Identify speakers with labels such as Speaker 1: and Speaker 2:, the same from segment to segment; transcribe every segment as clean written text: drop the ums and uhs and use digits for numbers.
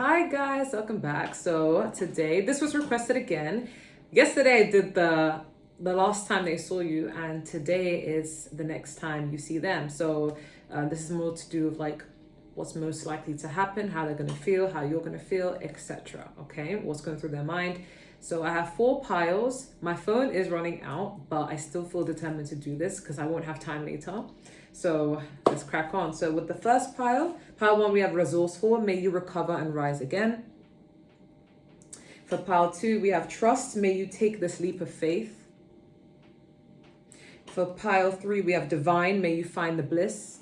Speaker 1: Hi guys, welcome back. So today, this was requested again. Yesterday I did the last time they saw you, and today is the next time you see them. So this is more to do with like what's most likely to happen, how they're gonna feel, how you're gonna feel, etc. Okay, what's going through their mind. So I have 4 piles. My phone is running out, but I still feel determined to do this because I won't have time later. So let's crack on. So with the first pile 1, we have resourceful, may you recover and rise again. For pile 2, we have trust, may you take this leap of faith. For pile 3, we have divine, may you find the bliss.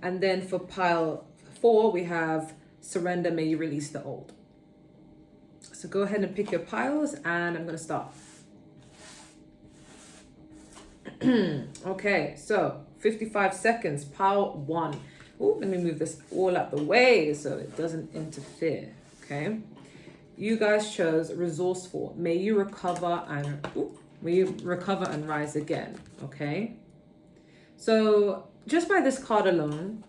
Speaker 1: And then for pile 4, we have surrender, may you release the old. So go ahead and pick your piles, and I'm going to start. Okay, so 55 seconds, pile 1. Oh, let me move this all out the way so it doesn't interfere. Okay, you guys chose resourceful. May you recover and rise again. Okay, so just by this card alone,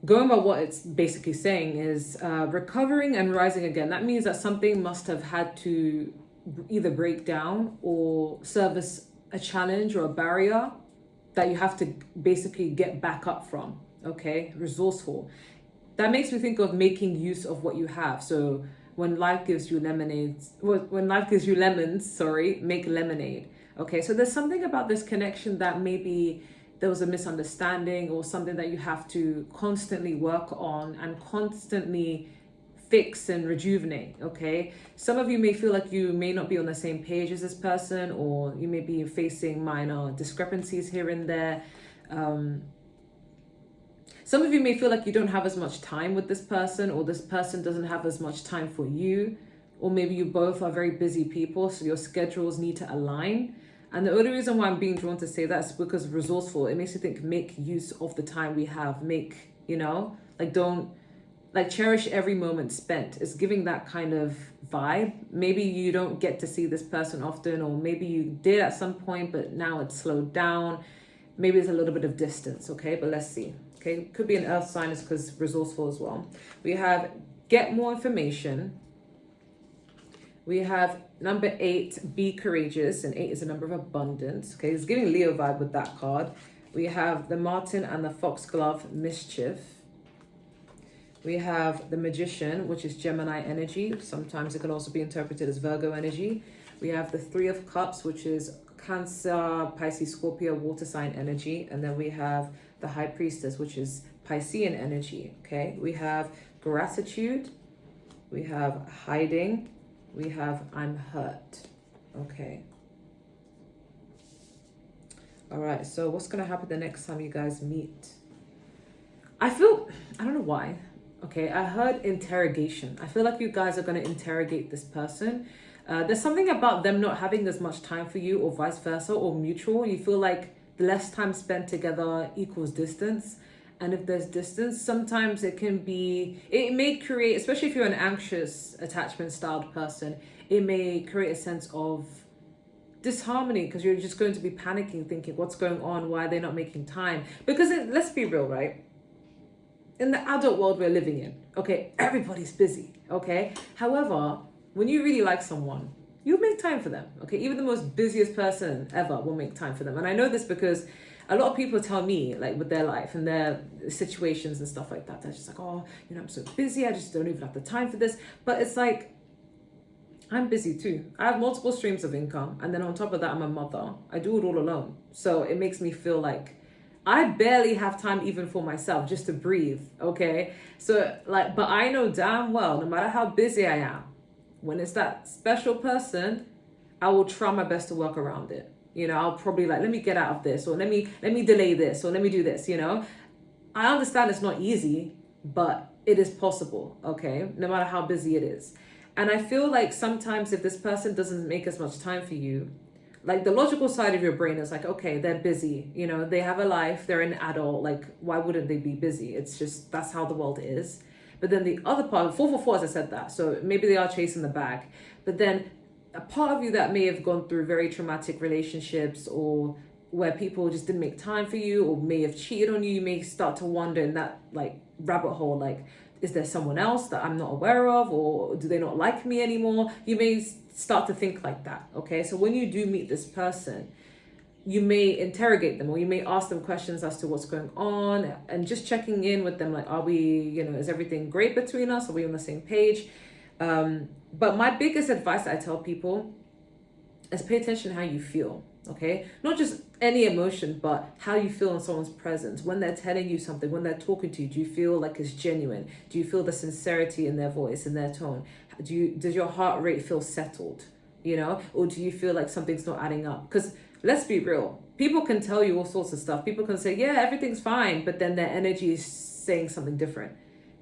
Speaker 1: going by what it's basically saying is recovering and rising again. That means that something must have had to either break down or serve as a challenge or a barrier that you have to basically get back up from. Okay, resourceful. That makes me think of making use of what you have. So when life gives you lemons, make lemonade. Okay, so there's something about this connection that maybe there was a misunderstanding or something that you have to constantly work on and constantly fix and rejuvenate. Okay, some of you may feel like you may not be on the same page as this person, or you may be facing minor discrepancies here and there. Some of you may feel like you don't have as much time with this person, or this person doesn't have as much time for you, or maybe you both are very busy people, so your schedules need to align. And the only reason why I'm being drawn to say that is because resourceful, it makes you think, make use of the time we have, cherish every moment spent. It's giving that kind of vibe. Maybe you don't get to see this person often, or maybe you did at some point, but now it's slowed down. Maybe there's a little bit of distance, okay? But let's see, okay? Could be an earth sign, is because resourceful as well. We have get more information. We have number 8, be courageous, and 8 is a number of abundance. Okay, it's giving Leo vibe with that card. We have the Martin and the Foxglove, mischief. We have the Magician, which is Gemini energy. Sometimes it can also be interpreted as Virgo energy. We have the 3 of Cups, which is Cancer, Pisces, Scorpio, water sign energy. And then we have the High Priestess, which is Piscean energy. Okay, we have gratitude. We have hiding. We have I'm hurt. Okay. All right, so what's going to happen the next time you guys meet? I don't know why. Okay, I heard interrogation. I feel like you guys are going to interrogate this person. There's something about them not having as much time for you, or vice versa, or mutual. You feel like less time spent together equals distance. And if there's distance, sometimes it may create, especially if you're an anxious attachment styled person, it may create a sense of disharmony because you're just going to be panicking, thinking, what's going on? Why are they not making time? Because let's be real, right? In the adult world we're living in, okay, everybody's busy, okay? However, when you really like someone, you make time for them, okay? Even the most busiest person ever will make time for them. And I know this because a lot of people tell me, like, with their life and their situations and stuff like that, they're just like, oh, I'm so busy, I just don't even have the time for this. But it's like, I'm busy too. I have multiple streams of income. And then on top of that, I'm a mother. I do it all alone. So it makes me feel like I barely have time even for myself, just to breathe, okay? So, but I know damn well, no matter how busy I am, when it's that special person, I will try my best to work around it. I'll probably let me get out of this, or let me delay this, or let me do this, I understand it's not easy, but it is possible, okay? No matter how busy it is. And I feel like sometimes if this person doesn't make as much time for you, like the logical side of your brain is like, okay, they're busy, they have a life, they're an adult, like why wouldn't they be busy? It's just, that's how the world is. But then the other part, 444, as I said that, so maybe they are chasing the bag. But then a part of you that may have gone through very traumatic relationships, or where people just didn't make time for you or may have cheated on you, you may start to wonder in that like rabbit hole, like, is there someone else that I'm not aware of, or do they not like me anymore? You may start to think like that, okay? So when you do meet this person, you may interrogate them, or you may ask them questions as to what's going on, and just checking in with them, like, are we, is everything great between us? Are we on the same page? But my biggest advice that I tell people is pay attention to how you feel, okay? Not just any emotion, but how you feel in someone's presence. When they're telling you something, when they're talking to you, do you feel like it's genuine? Do you feel the sincerity in their voice, in their tone? Does your heart rate feel settled, or do you feel like something's not adding up? Because let's be real, people can tell you all sorts of stuff. People can say, yeah, everything's fine, but then their energy is saying something different,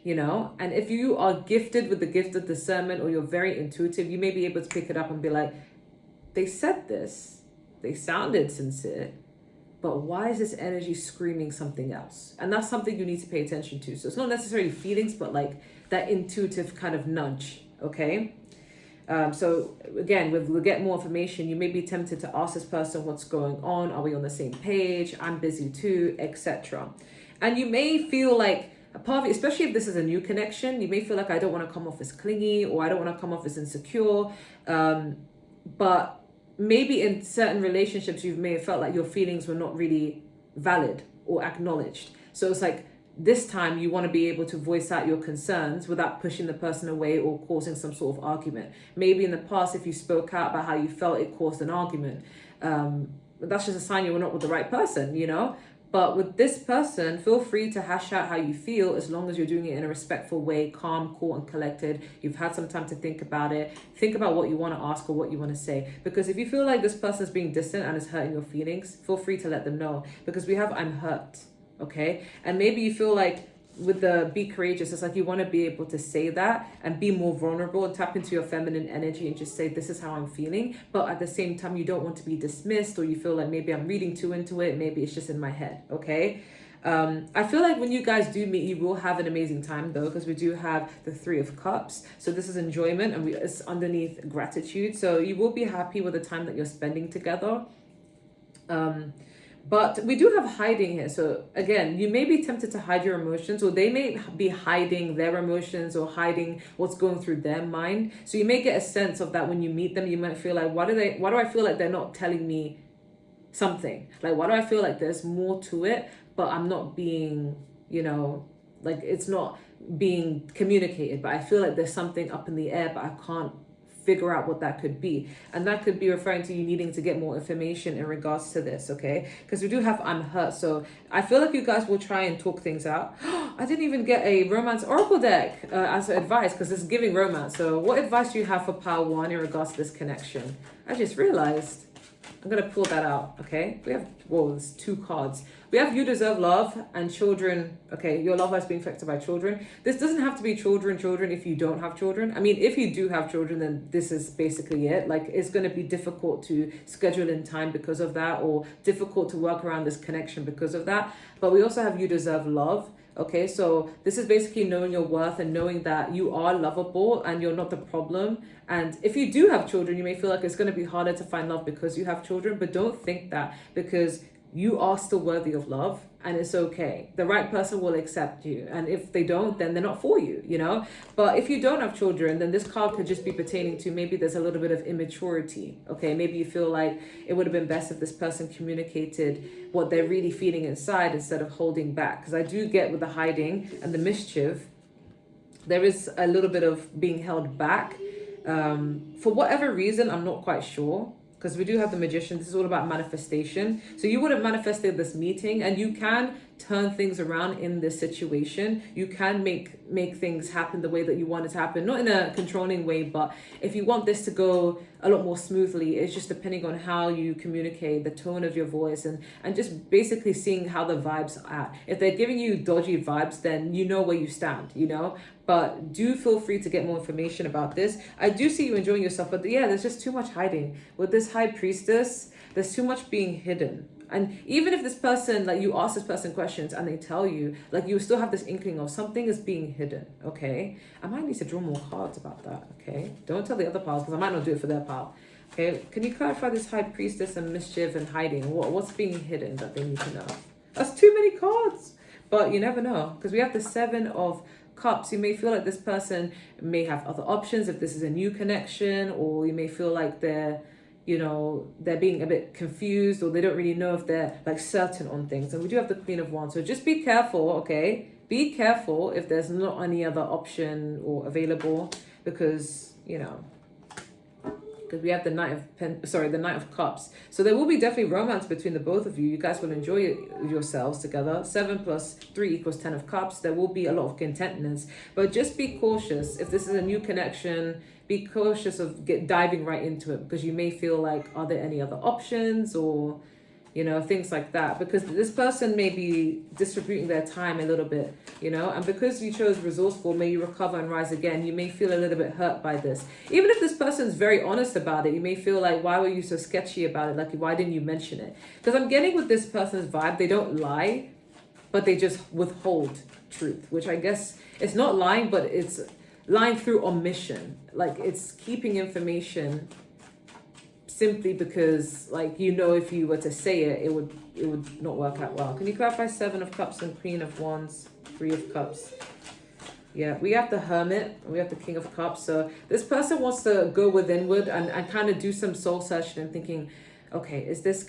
Speaker 1: and if you are gifted with the gift of discernment, or you're very intuitive, you may be able to pick it up and be like, they said this, they sounded sincere, but why is this energy screaming something else? And that's something you need to pay attention to. So it's not necessarily feelings, but like that intuitive kind of nudge, okay? So again, we'll get more information. You may be tempted to ask this person what's going on. Are we on the same page? I'm busy too, etc. And you may feel like a part of it, especially if this is a new connection, you may feel like, I don't want to come off as clingy, or I don't want to come off as insecure. But maybe in certain relationships, you may have felt like your feelings were not really valid or acknowledged. So it's like, this time you want to be able to voice out your concerns without pushing the person away or causing some sort of argument. Maybe in the past, if you spoke out about how you felt, it caused an argument. But that's just a sign you were not with the right person, But with this person, feel free to hash out how you feel, as long as you're doing it in a respectful way, calm, cool, and collected. You've had some time to think about it. Think about what you want to ask or what you want to say. Because if you feel like this person is being distant and is hurting your feelings, feel free to let them know. Because we have I'm hurt, okay? And maybe you feel like with the be courageous, it's like you want to be able to say that and be more vulnerable and tap into your feminine energy and just say, this is how I'm feeling. But at the same time, you don't want to be dismissed, or you feel like maybe I'm reading too into it. Maybe it's just in my head. Okay. I feel like when you guys do meet, you will have an amazing time though, because we do have the 3 of Cups. So this is enjoyment, and it's underneath gratitude. So you will be happy with the time that you're spending together. But we do have hiding here. So again, you may be tempted to hide your emotions, or they may be hiding their emotions or hiding what's going through their mind. So you may get a sense of that when you meet them. You might feel like, why do I feel like they're not telling me something? Like, why do I feel like there's more to it, but I'm not being, like it's not being communicated, but I feel like there's something up in the air, but I can't figure out what that could be. And that could be referring to you needing to get more information in regards to this, okay? Because we do have I'm hurt. So I feel like you guys will try and talk things out. I didn't even get a romance oracle deck as advice, because it's giving romance. So what advice do you have for pile 1 in regards to this connection? I just realized I'm going to pull that out, okay? We have, there's 2 cards. We have you deserve love and children. Okay, your love has been affected by children. This doesn't have to be children if you don't have children. I mean, if you do have children, then this is basically it. Like, it's going to be difficult to schedule in time because of that, or difficult to work around this connection because of that. But we also have you deserve love. Okay, so this is basically knowing your worth and knowing that you are lovable and you're not the problem. And if you do have children, you may feel like it's going to be harder to find love because you have children, but don't think that, because you are still worthy of love, and it's okay. The right person will accept you, and if they don't, then they're not for you, But if you don't have children, then this card could just be pertaining to maybe there's a little bit of immaturity, okay? Maybe you feel like it would have been best if this person communicated what they're really feeling inside instead of holding back. Because I do get with the hiding and the mischief, there is a little bit of being held back. For whatever reason, I'm not quite sure. Because we do have the Magician. This is all about manifestation. So you would have manifested this meeting, and you can turn things around in this situation. You can make things happen the way that you want it to happen. Not in a controlling way, but if you want this to go a lot more smoothly, it's just depending on how you communicate, the tone of your voice, and just basically seeing how the vibes are. If they're giving you dodgy vibes, then you know where you stand, But do feel free to get more information about this. I do see you enjoying yourself, but yeah, there's just too much hiding. With this High Priestess, there's too much being hidden. And even if this person, like, you ask this person questions and they tell you, like, you still have this inkling of something is being hidden, okay? I might need to draw more cards about that, okay? Don't tell the other piles, because I might not do it for their pile. Okay, can you clarify this High Priestess and mischief and hiding? What's being hidden that they need to know? That's too many cards. But you never know, because we have the Seven of Cups. You may feel like this person may have other options if this is a new connection, or you may feel like they're being a bit confused, or they don't really know if they're like certain on things. And we do have the Queen of Wands. So just be careful, okay? Be careful if there's not any other option or available, because because we have the the Knight of Cups. So there will be definitely romance between the both of you. You guys will enjoy yourselves together. 7 plus 3 equals 10 of Cups. There will be a lot of contentness, but just be cautious. If this is a new connection, be cautious of diving right into it, because you may feel like, are there any other options, or things like that, because this person may be distributing their time a little bit, and because you chose Resourceful, may you recover and rise again. You may feel a little bit hurt by this. Even if this person's very honest about it, you may feel like, why were you so sketchy about it? Like, why didn't you mention it? Because I'm getting with this person's vibe, they don't lie, but they just withhold truth, which I guess it's not lying, but it's lying through omission. Like, it's keeping information simply because, like, if you were to say it, it would not work out well. Can you clarify 7 of Cups and Queen of Wands, 3 of Cups? Yeah, we have the Hermit, we have the King of Cups. So this person wants to go withinward and kind of do some soul searching and thinking, okay, is this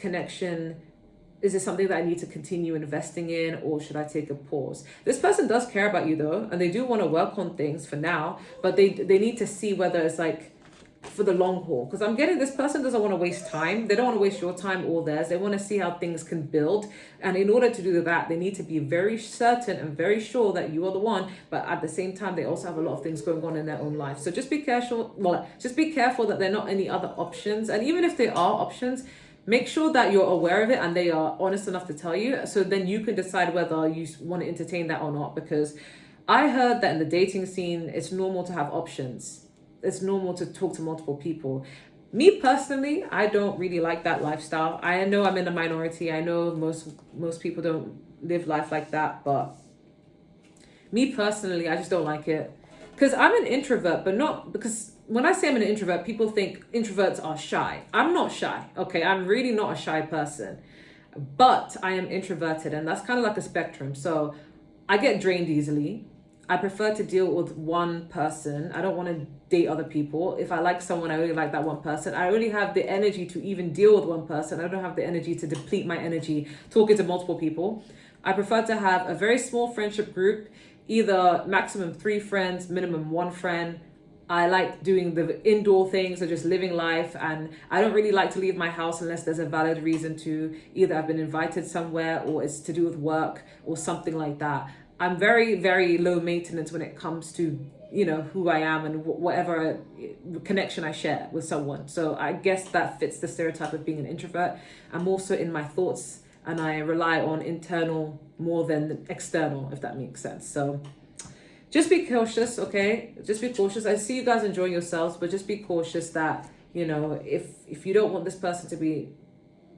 Speaker 1: something that I need to continue investing in, or should I take a pause? This person does care about you though, and they do want to work on things for now, but they need to see whether it's like for the long haul, because I'm getting this person doesn't want to waste time. They don't want to waste your time or theirs. They want to see how things can build, and in order to do that, they need to be very certain and very sure that you are the one. But at the same time, they also have a lot of things going on in their own life. So just be careful. Just be careful that there are not any other options, and even if there are options, make sure that you're aware of it and they are honest enough to tell you, so then you can decide whether you want to entertain that or not. Because I heard that in the dating scene, it's normal to have options. It's normal to talk to multiple people. Me personally, I don't really like that lifestyle. I know I'm in a minority. I know most people don't live life like that, but me personally, I just don't like it. Because I'm an introvert, but not because when I say I'm an introvert, people think introverts are shy. I'm not shy, okay? I'm really not a shy person, but I am introverted, and that's kind of like a spectrum. So I get drained easily. I prefer to deal with one person. I don't want to date other people. If I like someone, I really like that one person. I only have the energy to even deal with one person. I don't have the energy to deplete my energy talking to multiple people. I prefer to have a very small friendship group, either maximum 3 friends, minimum 1 friend. I like doing the indoor things, or just living life, and I don't really like to leave my house unless there's a valid reason to. Either I've been invited somewhere, or it's to do with work or something like that. I'm very, very low maintenance when it comes to, who I am and whatever connection I share with someone. So I guess that fits the stereotype of being an introvert. I'm also in my thoughts, and I rely on internal more than external, if that makes sense. So just be cautious, okay? Just be cautious. I see you guys enjoying yourselves, but just be cautious that, if you don't want this person to be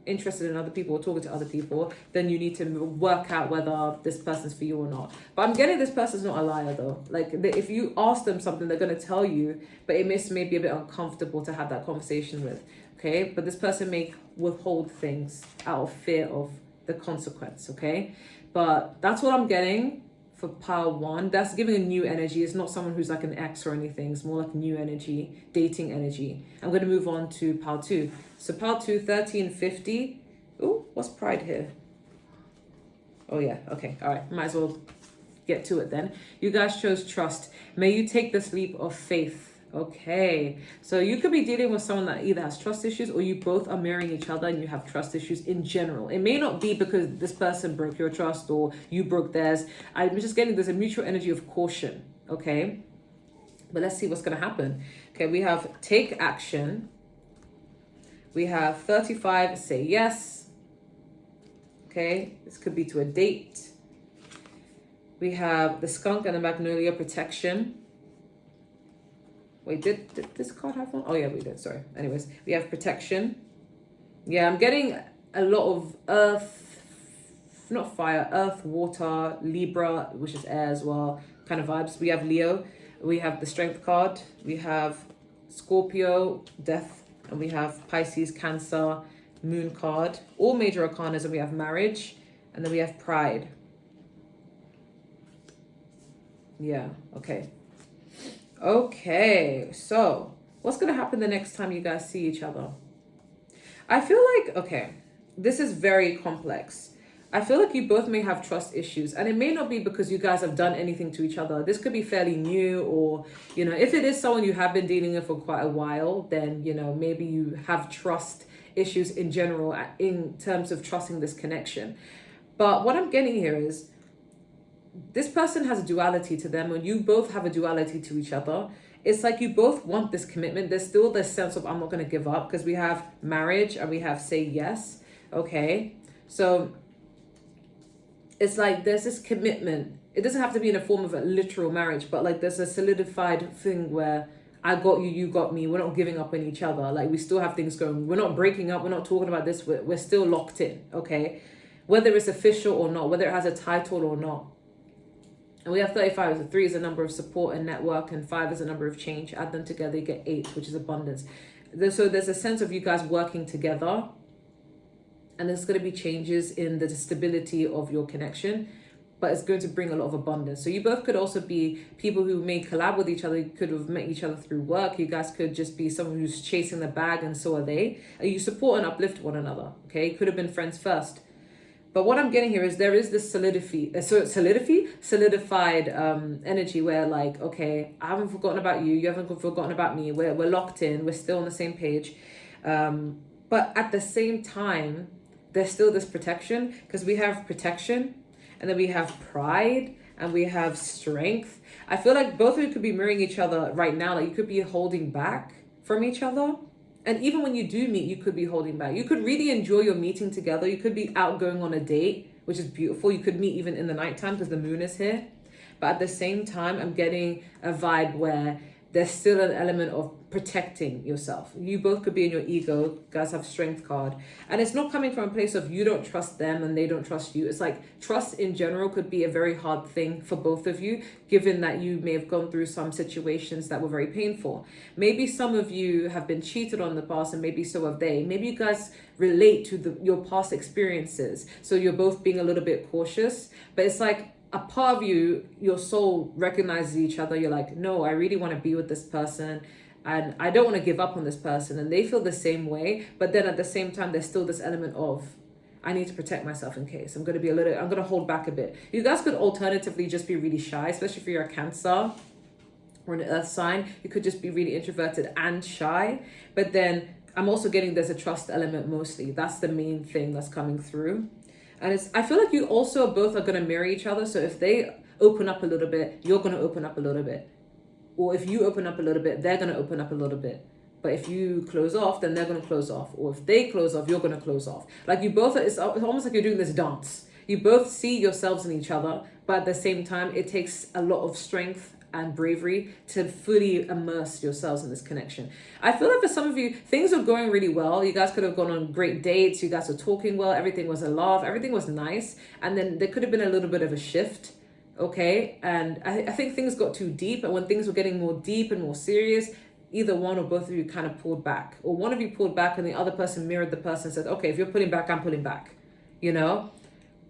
Speaker 1: interested in other people or talking to other people, then you need to work out whether this person's for you or not. But I'm getting this person's not a liar though. Like, if you ask them something, they're going to tell you, but it may be a bit uncomfortable to have that conversation with, okay? But this person may withhold things out of fear of the consequence, okay? But that's what I'm getting for pile 1. That's giving a new energy. It's not someone who's like an ex or anything. It's more like new energy, dating energy. I'm going to move on to pile 2. So pile 2, 1350. Oh, what's pride here? Oh yeah, okay, all right. Might as well get to it then. You guys chose trust. May you take this leap of faith. Okay, so you could be dealing with someone that either has trust issues, or you both are mirroring each other and you have trust issues in general. It may not be because this person broke your trust or you broke theirs. I'm just getting there's a mutual energy of caution, okay? But let's see what's going to happen. Okay, we have take action. We have 35, say yes. Okay, this could be to a date. We have the skunk and the magnolia, protection. Wait, did this card have one? Oh yeah, we did, sorry. Anyways, we have protection. Yeah, I'm getting a lot of earth, not fire, earth, water, Libra, which is air as well, kind of vibes. We have Leo. We have the strength card. We have Scorpio, death and we have Pisces, Cancer, Moon card, all major arcanas, and we have marriage, and then we have pride. Yeah, okay. Okay, so what's going to happen the next time you guys see each other? I feel like, okay, this is very complex. I feel like you both may have trust issues, and it may not be because you guys have done anything to each other. This could be fairly new, or, you know, if it is someone you have been dealing with for quite a while, then, you know, maybe you have trust issues in general in terms of trusting this connection. But what I'm getting here is this person has a duality to them, and you both have a duality to each other. It's like you both want this commitment. There's still this sense of I'm not going to give up, because we have marriage and we have say yes. Okay, so it's like there's this commitment. It doesn't have to be in a form of a literal marriage, but like there's a solidified thing where I got you, you got me. We're not giving up on each other. Like we still have things going. We're not breaking up. We're not talking about this. We're still locked in. Okay, whether it's official or not, whether it has a title or not. And we have 35. So 3 is a number of support and network, and 5 is a number of change. Add them together, you get 8, which is abundance. So there's a sense of you guys working together, and there's going to be changes in the stability of your connection, but it's going to bring a lot of abundance. So you both could also be people who may collab with each other. You could have met each other through work. You guys could just be someone who's chasing the bag, and so are they. And you support and uplift one another. Okay, could have been friends first. But what I'm getting here is there is this solidified energy where like, okay, I haven't forgotten about you. You haven't forgotten about me. We're locked in. We're still on the same page. But at the same time, there's still this protection, because we have protection, and then we have pride, and we have strength. I feel like both of you could be mirroring each other right now. Like you could be holding back from each other. And even when you do meet, you could be holding back. You could really enjoy your meeting together. You could be out going on a date, which is beautiful. You could meet even in the nighttime because the moon is here. But at the same time, I'm getting a vibe where there's still an element of protecting yourself. You both could be in your ego. You guys have strength card. And it's not coming from a place of you don't trust them and they don't trust you. It's like trust in general could be a very hard thing for both of you, given that you may have gone through some situations that were very painful. Maybe some of you have been cheated on in the past, and maybe so have they. Maybe you guys relate to your past experiences. So you're both being a little bit cautious. But it's like, a part of you, your soul recognizes each other. You're like, no, I really want to be with this person, and I don't want to give up on this person. And they feel the same way. But then at the same time, there's still this element of, I need to protect myself in case. I'm going to hold back a bit. You guys could alternatively just be really shy, especially if you're a Cancer or an earth sign. You could just be really introverted and shy. But then I'm also getting there's a trust element mostly. That's the main thing that's coming through. And I feel like you also both are going to mirror each other. So if they open up a little bit, you're going to open up a little bit. Or if you open up a little bit, they're going to open up a little bit. But if you close off, then they're going to close off. Or if they close off, you're going to close off. Like you both, it's almost like you're doing this dance. You both see yourselves in each other, but at the same time, it takes a lot of strength and bravery to fully immerse yourselves in this connection. I feel like for some of you, things are going really well. You guys could have gone on great dates. You guys were talking well. Everything was a laugh. Everything was nice. And then there could have been a little bit of a shift. Okay. And I think things got too deep. And when things were getting more deep and more serious, either one or both of you kind of pulled back. Or one of you pulled back and the other person mirrored the person and said, okay, if you're pulling back, I'm pulling back. You know?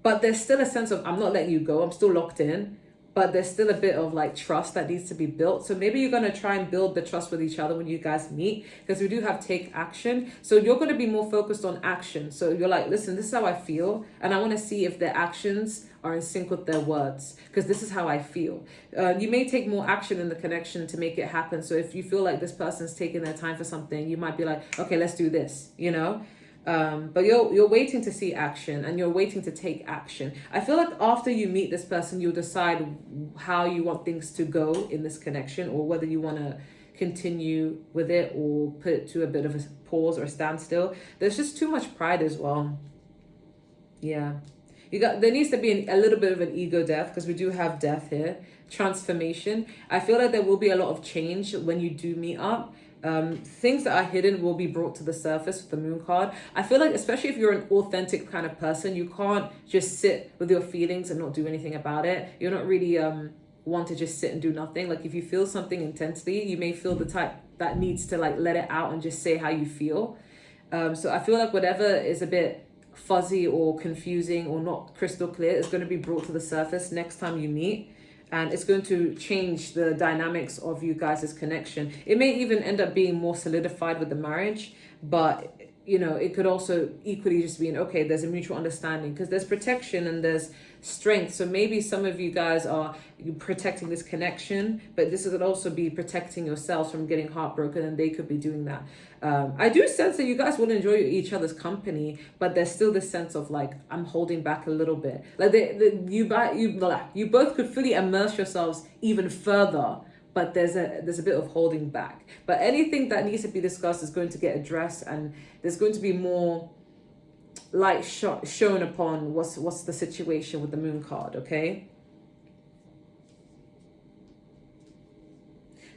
Speaker 1: But there's still a sense of, I'm not letting you go. I'm still locked in. But there's still a bit of like trust that needs to be built. So maybe you're going to try and build the trust with each other when you guys meet, because we do have take action. So you're going to be more focused on action. So you're like, listen, this is how I feel. And I want to see if their actions are in sync with their words, because this is how I feel. You may take more action in the connection to make it happen. So if you feel like this person's taking their time for something, you might be like, okay, let's do this, you know? But you're waiting to see action, and you're waiting to take action. I feel like after you meet this person, you'll decide how you want things to go in this connection, or whether you want to continue with it or put it to a bit of a pause or a standstill. There's just too much pride as well. Yeah. There needs to be a little bit of an ego death, because we do have death here. Transformation. I feel like there will be a lot of change when you do meet up. Things that are hidden will be brought to the surface with the moon card. I feel like, especially if you're an authentic kind of person, you can't just sit with your feelings and not do anything about it. You're not really want to just sit and do nothing. Like if you feel something intensely, you may feel the type that needs to like let it out and just say how you feel. So I feel like whatever is a bit fuzzy or confusing or not crystal clear is going to be brought to the surface next time you meet. And it's going to change the dynamics of you guys' connection. It may even end up being more solidified with the marriage, but you know, it could also equally just be okay, there's a mutual understanding, because there's protection and there's strength. So maybe some of you guys are protecting this connection, but this could also be protecting yourselves from getting heartbroken, and they could be doing that. I do sense that you guys will enjoy each other's company, but there's still this sense of like, I'm holding back a little bit. Like you both could fully immerse yourselves even further, but there's a bit of holding back. But anything that needs to be discussed is going to get addressed, and there's going to be more light shown upon what's the situation with the moon card, okay?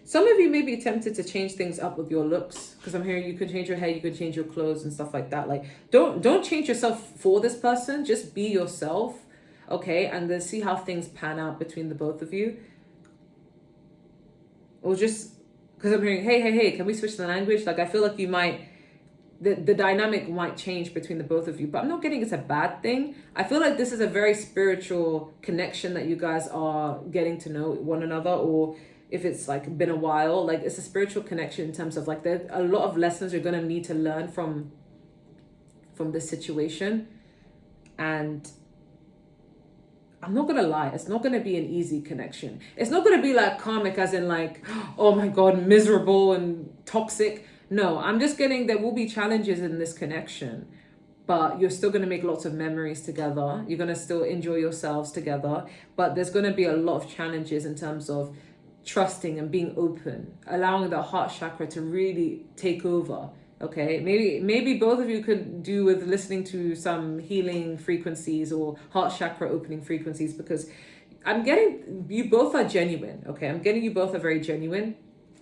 Speaker 1: Some of you may be tempted to change things up with your looks, because I'm hearing you could change your hair, you could change your clothes and stuff like that. Like don't change yourself for this person, just be yourself, okay? And then see how things pan out between the both of you. Or just because I'm hearing, hey, can we switch the language? Like I feel like you might, the dynamic might change between the both of you, but I'm not getting it's a bad thing. I feel like this is a very spiritual connection that you guys are getting to know one another, or if it's like been a while, like it's a spiritual connection in terms of like there are a lot of lessons you're going to need to learn from this situation. And I'm not gonna lie, it's not gonna be an easy connection. It's not gonna be like karmic as in like, oh my God, miserable and toxic. No, I'm just getting, there will be challenges in this connection, but you're still gonna make lots of memories together. You're gonna still enjoy yourselves together, but there's gonna be a lot of challenges in terms of trusting and being open, allowing the heart chakra to really take over. Okay, maybe both of you could do with listening to some healing frequencies or heart chakra opening frequencies, because I'm getting you both are genuine. Okay, I'm getting you both are very genuine.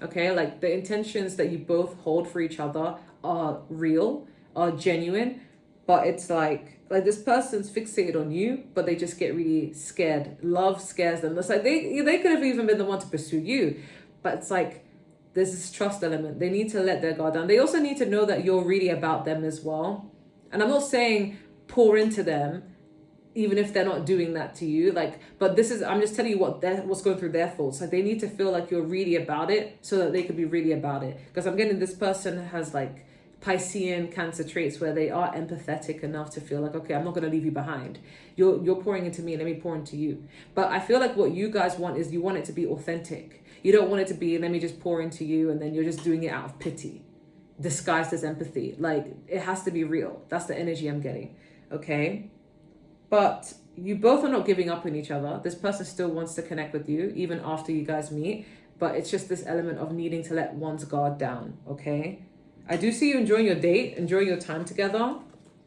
Speaker 1: Okay, like the intentions that you both hold for each other are real, are genuine, but it's like this person's fixated on you, but they just get really scared. Love scares them. It's like they could have even been the one to pursue you, but it's like there's this trust element. They need to let their guard down. They also need to know that you're really about them as well. And I'm not saying pour into them, even if they're not doing that to you. Like, but I'm just telling you what's going through their thoughts. Like they need to feel like you're really about it so that they could be really about it. Because I'm getting this person has like Piscean Cancer traits where they are empathetic enough to feel like, okay, I'm not going to leave you behind. You're pouring into me, let me pour into you. But I feel like what you guys want is you want it to be authentic. You don't want it to be, let me just pour into you, and then you're just doing it out of pity, disguised as empathy. Like, it has to be real. That's the energy I'm getting, okay? But you both are not giving up on each other. This person still wants to connect with you, even after you guys meet. But it's just this element of needing to let one's guard down, okay? I do see you enjoying your date, enjoying your time together,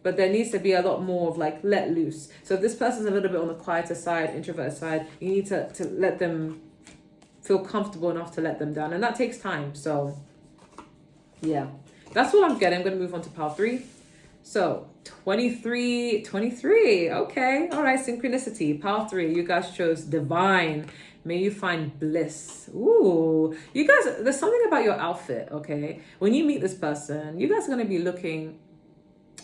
Speaker 1: but there needs to be a lot more of like, let loose. So if this person's a little bit on the quieter side, introverted side, you need to let them feel comfortable enough to let them down, and that takes time. So yeah, that's what I'm getting. I'm going to move on to pile 3. So 23, okay, all right, synchronicity. Pile 3, you guys chose divine. May you find bliss. Ooh, you guys, there's something about your outfit, okay? When you meet this person, you guys are going to be looking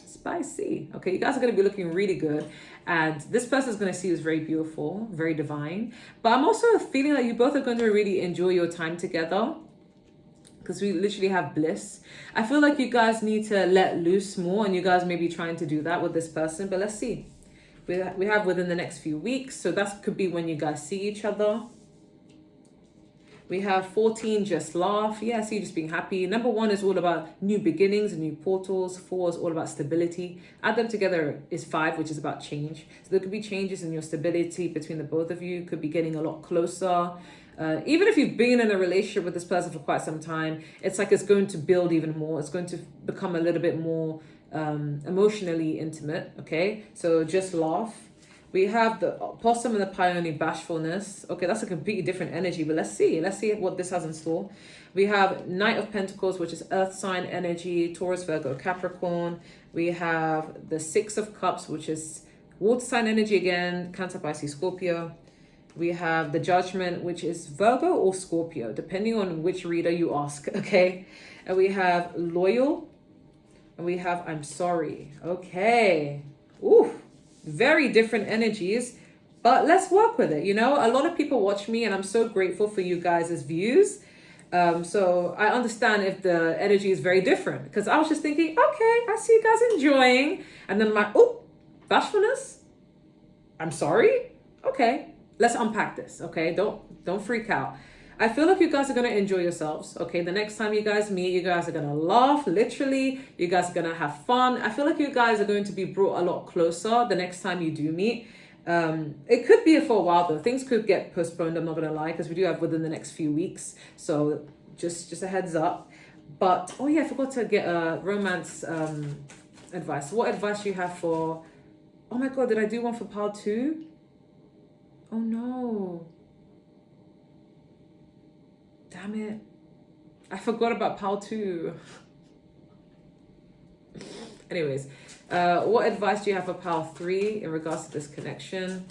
Speaker 1: spicy, okay? You guys are going to be looking really good, and this person is going to see you as very beautiful, very divine. But I'm also feeling like you both are going to really enjoy your time together, because we literally have bliss. I feel like you guys need to let loose more, and you guys may be trying to do that with this person, but let's see. We have within the next few weeks, so that could be when you guys see each other. We have 14, just laugh. Yeah, I see you just being happy. Number 1 is all about new beginnings and new portals. 4 is all about stability. Add them together is 5, which is about change. So there could be changes in your stability between the both of you. Could be getting a lot closer. Even if you've been in a relationship with this person for quite some time, it's like it's going to build even more. It's going to become a little bit more emotionally intimate. Okay, so just laugh. We have the possum and the peony, bashfulness. Okay, that's a completely different energy, but let's see what this has in store. We have Knight of Pentacles, which is earth sign energy, Taurus, Virgo, Capricorn. We have the 6 of Cups, which is water sign energy again, Cancer, Pisces, Scorpio. We have the Judgment, which is Virgo or Scorpio, depending on which reader you ask, okay? And we have Loyal, and we have I'm Sorry, okay? Ooh, very different energies, but let's work with it, you know? A lot of people watch me, and I'm so grateful for you guys' views. So I understand if the energy is very different, because I was just thinking, okay, I see you guys enjoying, and then I'm like, oh, bashfulness, I'm sorry, okay, let's unpack this, okay? Don't freak out. I feel like you guys are gonna enjoy yourselves, okay? The next time you guys meet, you guys are gonna laugh, literally. You guys are gonna have fun. I feel like you guys are going to be brought a lot closer the next time you do meet. It could be for a while though. Things could get postponed, I'm not gonna lie, because we do have within the next few weeks. So just a heads up. But, oh yeah, I forgot to get a romance advice. What advice do you have for, oh my God, did I do one for pile 2? Oh no. Damn it. I forgot about pile 2. Anyways, what advice do you have for pile 3 in regards to this connection?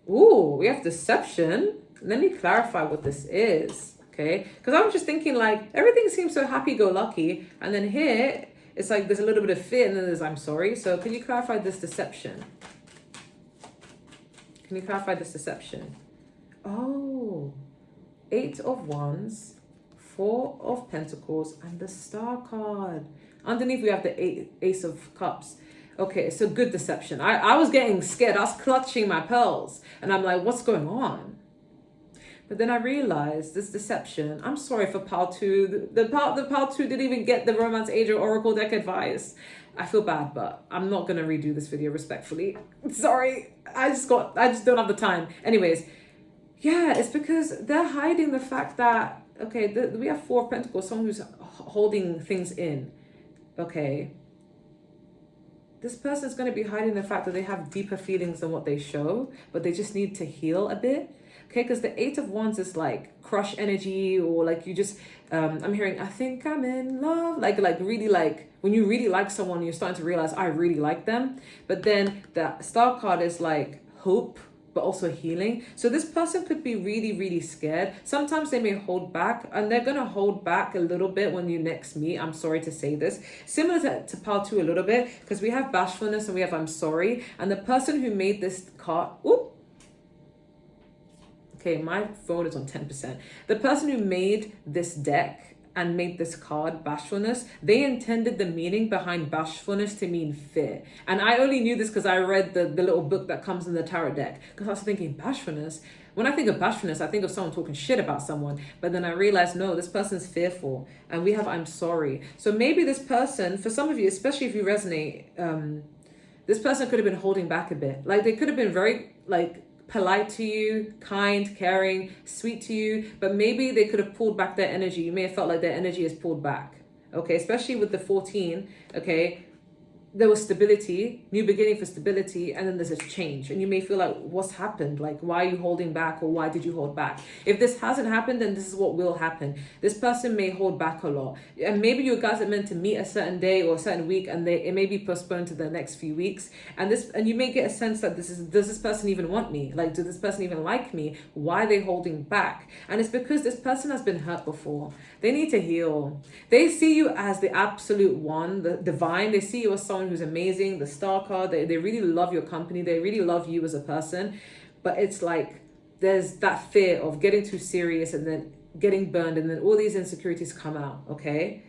Speaker 1: Ooh, we have deception. Let me clarify what this is, okay? Because I'm just thinking like, everything seems so happy-go-lucky. And then here, it's like there's a little bit of fear and then there's I'm sorry. So can you clarify this deception? Can you clarify this deception? Oh, 8 of Wands, 4 of Pentacles, and the Star card. Underneath, we have the Ace of Cups. Okay, so good deception. I was getting scared. I was clutching my pearls. And I'm like, what's going on? But then I realized this deception. I'm sorry for pile 2. The pile 2 didn't even get the Romance Angel Oracle deck advice. I feel bad, but I'm not going to redo this video respectfully. Sorry. I just don't have the time. Anyways, yeah, it's because they're hiding the fact that, okay, we have 4 of Pentacles, someone who's holding things in, okay? This person's going to be hiding the fact that they have deeper feelings than what they show, but they just need to heal a bit, okay? Because the 8 of Wands is like crush energy, or like you just, I'm hearing, I think I'm in love, like really like, when you really like someone, you're starting to realize I really like them. But then the Star card is like hope, but also healing. So this person could be really, really scared. Sometimes they may hold back, and they're going to hold back a little bit when you next meet. I'm sorry to say this. Similar to pile 2 a little bit, because we have bashfulness and we have I'm sorry. And the person who made this card, ooh, okay, my phone is on 10%. The person who made this deck and made this card, bashfulness, they intended the meaning behind bashfulness to mean fear. And I only knew this because I read the little book that comes in the tarot deck. Because I was thinking, bashfulness? When I think of bashfulness, I think of someone talking shit about someone. But then I realized, no, this person's fearful. And we have I'm sorry. So maybe this person, for some of you, especially if you resonate, this person could have been holding back a bit. Like they could have been very, like, polite to you, kind, caring, sweet to you, but maybe they could have pulled back their energy. You may have felt like their energy is pulled back, okay? Especially with the 14, okay? There was stability, new beginning for stability, and then there's a change. And you may feel like, what's happened? Like, why are you holding back, or why did you hold back? If this hasn't happened, then this is what will happen. This person may hold back a lot. And maybe you guys are meant to meet a certain day or a certain week, and it may be postponed to the next few weeks. And you may get a sense that does this person even want me? Like, does this person even like me? Why are they holding back? And it's because this person has been hurt before. They need to heal. They see you as the absolute one, the divine. They see you as someone who's amazing, the Star card. They really love your company. They really love you as a person. But it's like there's that fear of getting too serious and then getting burned, and then all these insecurities come out, okay?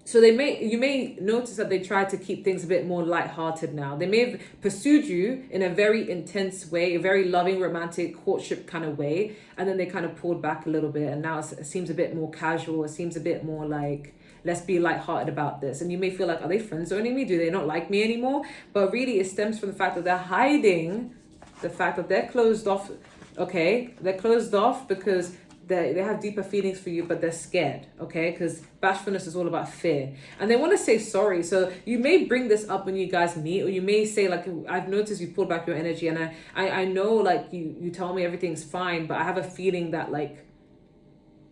Speaker 1: So you may notice that they try to keep things a bit more lighthearted now. They may have pursued you in a very intense way, a very loving, romantic courtship kind of way, and then they kind of pulled back a little bit, and now it seems a bit more casual. It seems a bit more like, let's be lighthearted about this. And you may feel like, are they friend zoning me? Do they not like me anymore? But really, it stems from the fact that they're hiding the fact that they're closed off. Okay, they're closed off because they have deeper feelings for you, but they're scared, okay? Because bashfulness is all about fear. And they want to say sorry. So you may bring this up when you guys meet, or you may say, like, I've noticed you pulled back your energy, and I know, like, you tell me everything's fine, but I have a feeling that, like,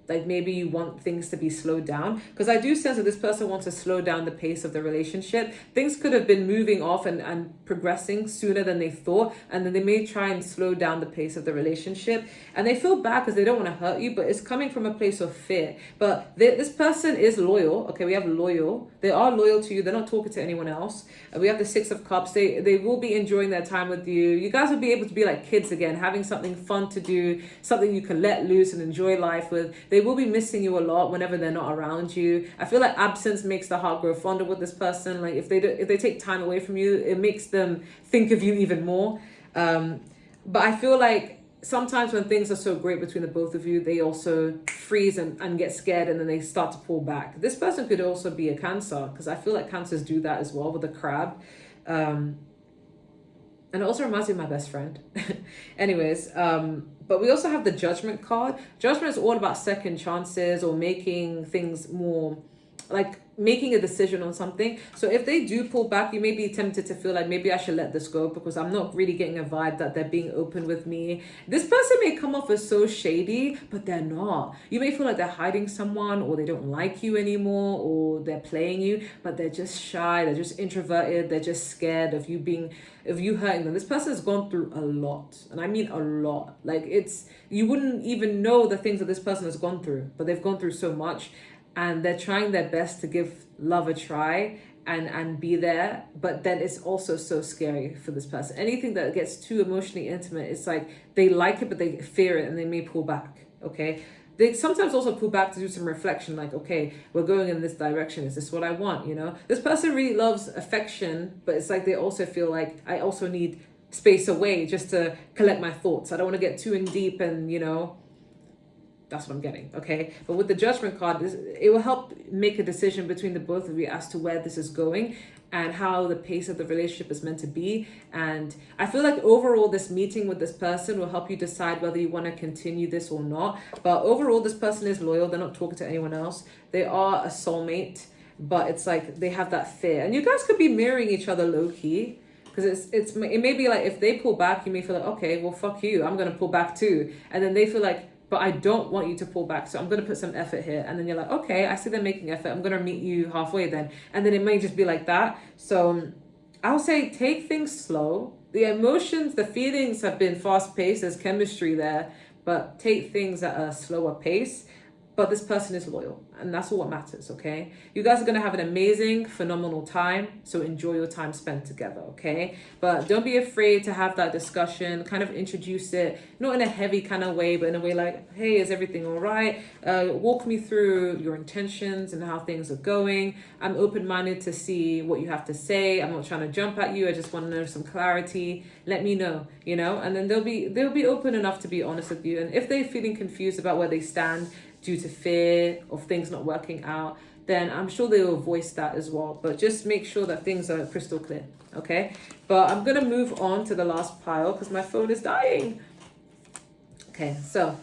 Speaker 1: Like maybe you want things to be slowed down, because I do sense that this person wants to slow down the pace of the relationship. Things could have been moving off and progressing sooner than they thought, and then they may try and slow down the pace of the relationship, and they feel bad because they don't want to hurt you, but it's coming from a place of fear. But this person is loyal. Okay, we have loyal. They are loyal to you. They're not talking to anyone else. We have the Six of Cups. They will be enjoying their time with you. You guys will be able to be like kids again, having something fun to do, something you can let loose and enjoy life with. They will be missing you a lot whenever they're not around you. I feel like absence makes the heart grow fonder with this person. Like if they take time away from you, it makes them think of you even more. But I feel like sometimes when things are so great between the both of you, they also freeze and get scared, and then they start to pull back. This person could also be a Cancer, because I feel like Cancers do that as well with the crab. And it also reminds me of my best friend. Anyways, but we also have the Judgment card. Judgment is all about second chances, or making things more, like making a decision on something. So if they do pull back, you may be tempted to feel like maybe I should let this go, because I'm not really getting a vibe that they're being open with me. This person may come off as so shady, but they're not. You may feel like they're hiding someone, or they don't like you anymore, or they're playing you, but they're just shy, they're just introverted, they're just scared of you hurting them. This person has gone through a lot, and I mean a lot. Like you wouldn't even know the things that this person has gone through, but they've gone through so much. And they're trying their best to give love a try and be there. But then it's also so scary for this person. Anything that gets too emotionally intimate, it's like they like it, but they fear it, and they may pull back, okay? They sometimes also pull back to do some reflection, like, okay, we're going in this direction. Is this what I want, This person really loves affection, but it's like they also feel like I also need space away just to collect my thoughts. I don't want to get too in deep and, that's what I'm getting, okay? But with the Judgment card, it will help make a decision between the both of you as to where this is going and how the pace of the relationship is meant to be. And I feel like overall, this meeting with this person will help you decide whether you want to continue this or not. But overall, this person is loyal. They're not talking to anyone else. They are a soulmate, but it's like they have that fear. And you guys could be mirroring each other low-key. Because it may be like if they pull back, you may feel like, okay, well, fuck you. I'm going to pull back too. And then they feel like, but I don't want you to pull back, so I'm going to put some effort here. And then you're like, okay, I see them making effort. I'm going to meet you halfway then. And then it may just be like that. So I'll say take things slow. The emotions, the feelings have been fast-paced. There's chemistry there. But take things at a slower pace. But this person is loyal, and that's all what matters, okay? You guys are going to have an amazing, phenomenal time, so enjoy your time spent together, okay? But don't be afraid to have that discussion, kind of introduce it, not in a heavy kind of way, but in a way like, hey, is everything all right? Walk me through your intentions and how things are going. I'm open-minded to see what you have to say. I'm not trying to jump at you. I just want to know some clarity. Let me know, And then they'll be open enough to be honest with you. And if they're feeling confused about where they stand, due to fear of things not working out, then I'm sure they will voice that as well. But just make sure that things are crystal clear, okay? But I'm going to move on to the last pile because my phone is dying. Okay, so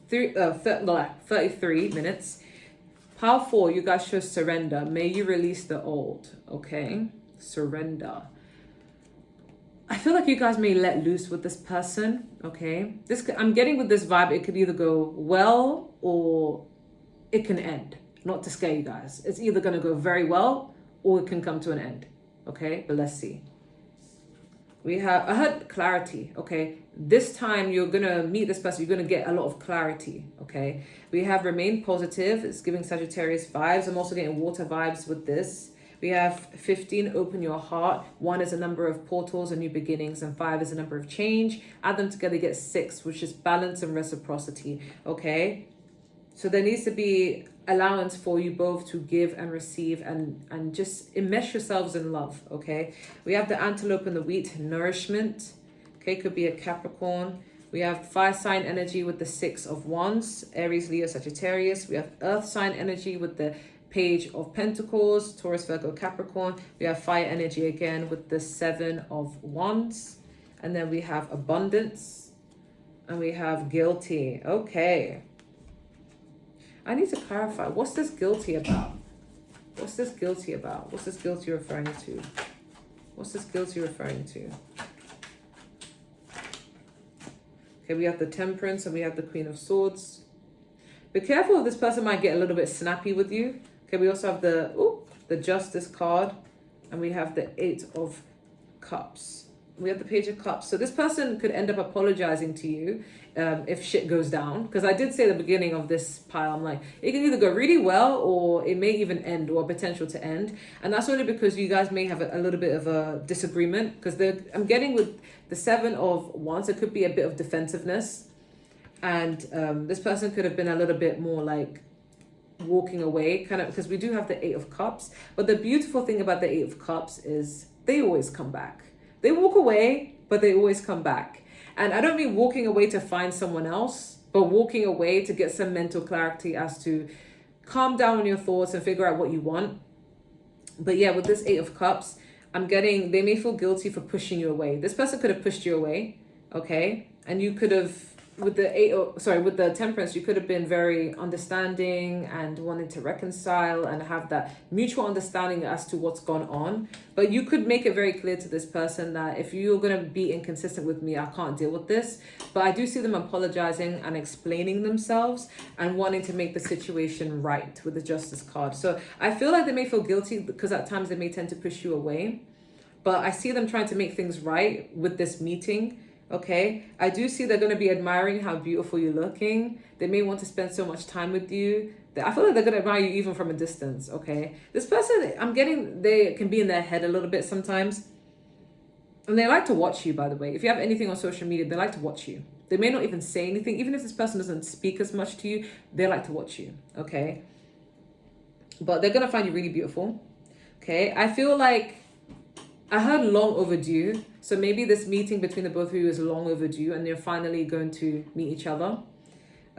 Speaker 1: 33 minutes. Pile 4, you guys show surrender. May you release the old, okay? Surrender. I feel like you guys may let loose with this person, okay? I'm getting with this vibe, it could either go well or it can end. Not to scare you guys. It's either going to go very well or it can come to an end, okay? But let's see. I heard clarity, okay? This time you're going to meet this person, you're going to get a lot of clarity, okay? We have remain positive. It's giving Sagittarius vibes. I'm also getting water vibes with this. We have 15, open your heart. 1 is a number of portals and new beginnings, and 5 is a number of change. Add them together, you get 6, which is balance and reciprocity, okay? So there needs to be allowance for you both to give and receive and just enmesh yourselves in love, okay? We have the antelope and the wheat, nourishment, okay? Could be a Capricorn. We have fire sign energy with the 6 of Wands, Aries, Leo, Sagittarius. We have earth sign energy with the Page of Pentacles, Taurus, Virgo, Capricorn. We have fire energy again with the 7 of Wands. And then we have abundance. And we have guilty. Okay. I need to clarify. What's this guilty about? What's this guilty about? What's this guilty referring to? What's this guilty referring to? Okay, we have the Temperance and we have the Queen of Swords. Be careful, this person might get a little bit snappy with you. Okay, we also have the Justice card, and we have the Eight of Cups. We have the Page of Cups. So this person could end up apologizing to you if shit goes down. Because I did say at the beginning of this pile, I'm like, it can either go really well or it may even end, or potential to end. And that's only because you guys may have a little bit of a disagreement. Because I'm getting with the Seven of Wands, it could be a bit of defensiveness. And this person could have been a little bit more like walking away, kind of, because we do have the Eight of Cups. But the beautiful thing about the Eight of Cups is they always come back. They walk away, but they always come back. And I don't mean walking away to find someone else, but walking away to get some mental clarity as to calm down on your thoughts and figure out what you want. But yeah, with this Eight of Cups, I'm getting, they may feel guilty for pushing you away. This person could have pushed you away, okay? And you could have, with the Temperance, you could have been very understanding and wanted to reconcile and have that mutual understanding as to what's gone on. But you could make it very clear to this person that if you're going to be inconsistent with me, I can't deal with this. But I do see them apologizing and explaining themselves and wanting to make the situation right with the Justice card. So I feel like they may feel guilty because at times they may tend to push you away. But I see them trying to make things right with this meeting. Okay, I do see they're going to be admiring how beautiful you're looking. They may want to spend so much time with you. I feel like they're going to admire you even from a distance, okay? This person, I'm getting, they can be in their head a little bit sometimes. And they like to watch you, by the way. If you have anything on social media, they like to watch you. They may not even say anything. Even if this person doesn't speak as much to you, they like to watch you, okay? But they're going to find you really beautiful, okay? I feel like I heard long overdue. So maybe this meeting between the both of you is long overdue and you're finally going to meet each other.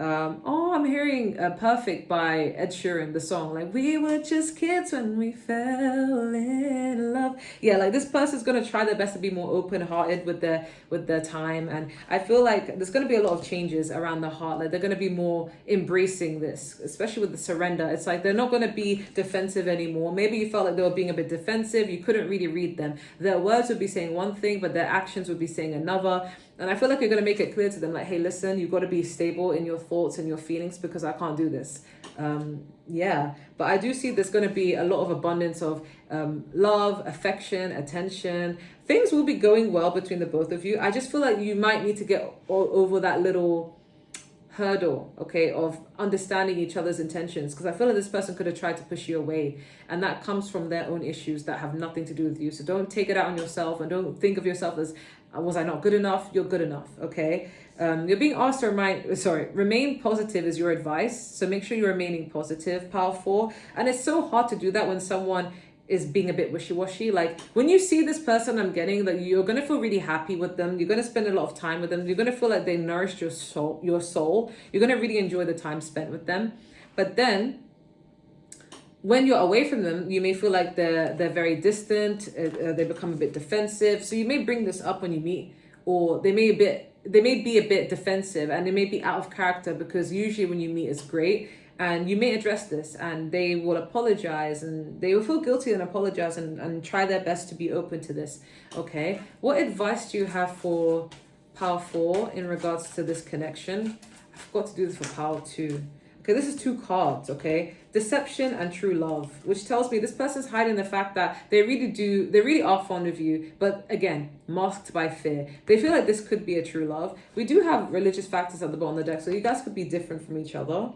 Speaker 1: I'm hearing Perfect by Ed Sheeran, the song. Like, we were just kids when we fell in love. Yeah, like this person's going to try their best to be more open-hearted with their time. And I feel like there's going to be a lot of changes around the heart. Like they're going to be more embracing this, especially with the surrender. It's like they're not going to be defensive anymore. Maybe you felt like they were being a bit defensive. You couldn't really read them. Their words would be saying one thing, but their actions would be saying another. And I feel like you're going to make it clear to them, like, hey, listen, you've got to be stable in your thoughts and your feelings because I can't do this. But I do see there's going to be a lot of abundance of love, affection, attention. Things will be going well between the both of you. I just feel like you might need to get over that little hurdle, okay, of understanding each other's intentions, because I feel like this person could have tried to push you away, and that comes from their own issues that have nothing to do with you. So don't take it out on yourself, and don't think of yourself as, was I not good enough? You're good enough, okay? You're being asked to remain positive is your advice. So make sure you're remaining positive, powerful. And it's so hard to do that when someone is being a bit wishy-washy. Like when you see this person, I'm getting that you're going to feel really happy with them. You're going to spend a lot of time with them. You're going to feel like they nourished your soul. You're going to really enjoy the time spent with them. But then when you're away from them, you may feel like they're very distant. They become a bit defensive. So you may bring this up when you meet, or they may be a bit defensive, and they may be out of character, because usually when you meet it's great. And you may address this and they will apologize, and they will feel guilty and apologize and try their best to be open to this. Okay. What advice do you have for Power 4 in regards to this connection? I forgot to do this for Power 2. Okay, this is 2 cards, okay? Deception and true love, which tells me this person's hiding the fact that they really are fond of you, but again, masked by fear. They feel like this could be a true love. We do have religious factors at the bottom of the deck, so you guys could be different from each other.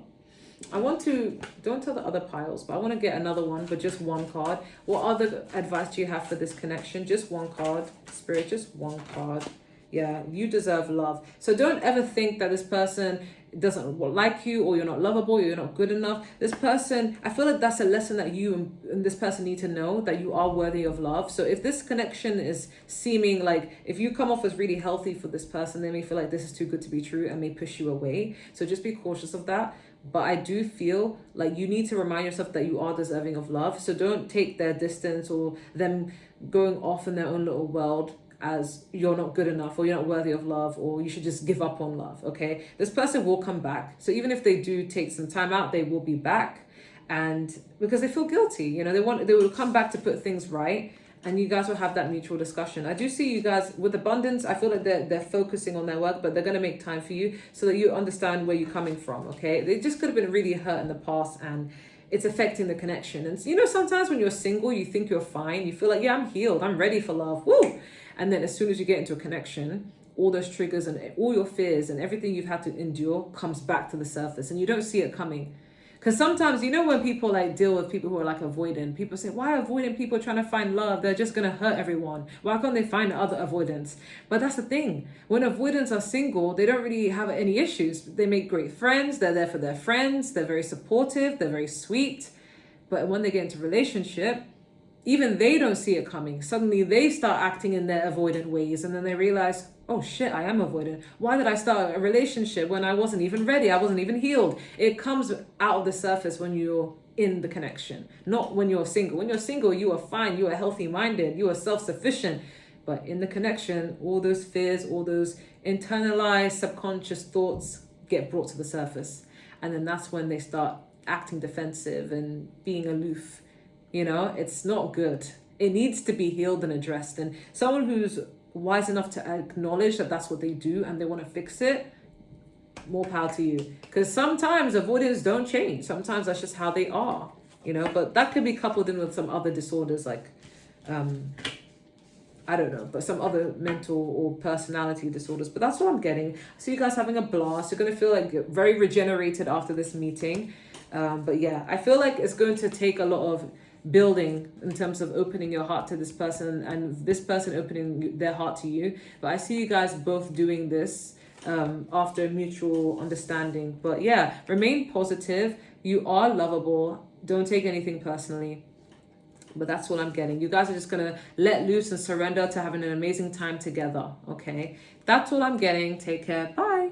Speaker 1: Don't tell the other piles, but I want to get another one, but just one card. What other advice do you have for this connection? Just one card. Spirit, just one card. Yeah, you deserve love. So don't ever think that this person doesn't like you, or you're not lovable, or you're not good enough. This person, I feel like that's a lesson that you and this person need to know, that you are worthy of love. So if this connection is seeming like, if you come off as really healthy for this person, they may feel like this is too good to be true and may push you away. So just be cautious of that. But I do feel like you need to remind yourself that you are deserving of love. So don't take their distance or them going off in their own little world as you're not good enough, or you're not worthy of love, or you should just give up on love, okay? This person will come back. So even if they do take some time out, they will be back. And because they feel guilty, they will come back to put things right. and you guys will have that mutual discussion. I do see you guys with abundance. I feel like they're focusing on their work, but they're going to make time for you so that you understand where you're coming from, okay? They just could have been really hurt in the past, and it's affecting the connection. And you know, sometimes when you're single, you think you're fine. You feel like, yeah, I'm healed. I'm ready for love. Woo! And then as soon as you get into a connection, all those triggers and all your fears and everything you've had to endure comes back to the surface, and you don't see it coming. Because sometimes, you know, when people like deal with people who are like avoidant, people say, why avoidant people trying to find love? They're just going to hurt everyone. Why can't they find other avoidants? But that's the thing. When avoidants are single, they don't really have any issues. They make great friends. They're there for their friends. They're very supportive. They're very sweet. But when they get into a relationship, even they don't see it coming. Suddenly they start acting in their avoidant ways, and then they realize, oh shit, I am avoidant. Why did I start a relationship when I wasn't even ready? I wasn't even healed. It comes out of the surface when you're in the connection, not when you're single. When you're single, you are fine. You are healthy minded. You are self-sufficient. But in the connection, all those fears, all those internalized subconscious thoughts get brought to the surface. And then that's when they start acting defensive and being aloof. You know, it's not good. It needs to be healed and addressed. And someone who's wise enough to acknowledge that that's what they do and they want to fix it, more power to you. Because sometimes avoidance don't change. Sometimes that's just how they are, you know. But that could be coupled in with some other disorders like, I don't know, but some other mental or personality disorders. But that's what I'm getting. I see you guys having a blast. You're going to feel like very regenerated after this meeting. But yeah, I feel like it's going to take a lot of building in terms of opening your heart to this person and this person opening their heart to you. But I see you guys both doing this after mutual understanding. But yeah, remain positive. You are lovable. Don't take anything personally. But that's what I'm getting. You guys are just going to let loose and surrender to having an amazing time together. Okay, that's all I'm getting. Take care. Bye.